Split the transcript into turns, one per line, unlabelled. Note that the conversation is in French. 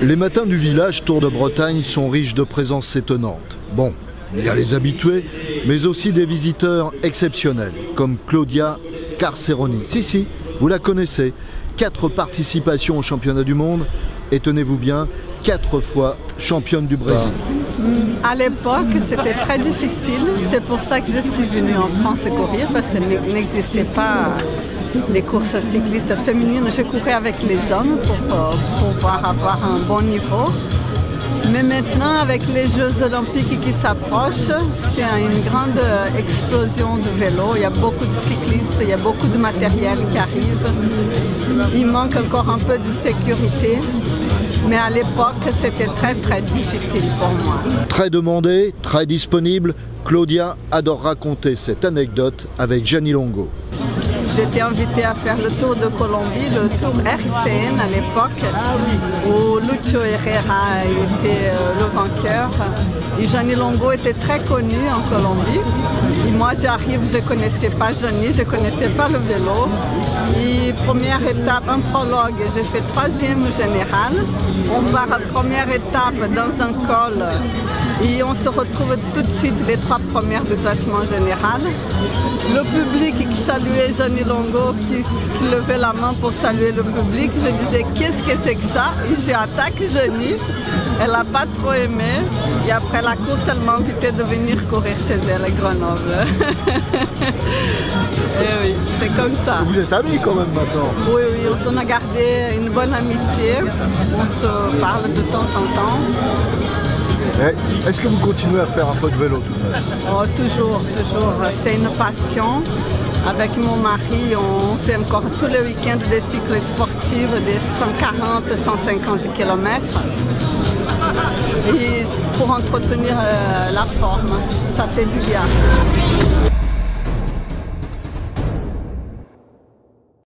Les matins du village Tour de Bretagne sont riches de présences étonnantes. Bon, il y a les habitués, mais aussi des visiteurs exceptionnels, comme Claudia Carceroni. Si, vous la connaissez. 4 participations au championnat du monde, et tenez-vous bien, 4 fois championne du Brésil.
À l'époque, c'était très difficile. C'est pour ça que je suis venue en France courir, parce qu'il n'existait pas les courses cyclistes féminines. Je courais avec les hommes pour pouvoir avoir un bon niveau. Mais maintenant, avec les Jeux Olympiques qui s'approchent, c'est une grande explosion de vélos. Il y a beaucoup de cyclistes, il y a beaucoup de matériel qui arrive. Il manque encore un peu de sécurité. Mais à l'époque, c'était très difficile pour moi.
Très demandée, très disponible, Claudia adore raconter cette anecdote avec Gianni Longo.
J'étais invitée à faire le Tour de Colombie, le Tour RCN à l'époque, où Lucho Herrera était le vainqueur. Et Gianni Longo était très connu en Colombie. Et moi j'arrive, je ne connaissais pas Gianni, je ne connaissais pas le vélo. Et première étape, un prologue, j'ai fait 3e général. On part à première étape dans un col et on se retrouve tout de suite les 3 premières du classement général. Le public qui saluait Gianni Longo, qui levait la main pour saluer le public, je disais qu'est-ce que c'est que ça? Et j'ai attaqué Gianni, elle n'a pas trop aimé. Et après la course, elle m'a invité de venir courir chez elle à Grenoble. Et oui, c'est comme ça.
Vous êtes amis quand même maintenant?
Oui, on s'en a gardé une bonne amitié. On se parle de temps en temps.
Est-ce que vous continuez à faire un peu de vélo tout de même?
Oh, toujours. C'est une passion. Avec mon mari, on fait encore tous les week-ends des cycles sportifs, des 140, 150 km. Et pour entretenir la forme, ça fait du bien.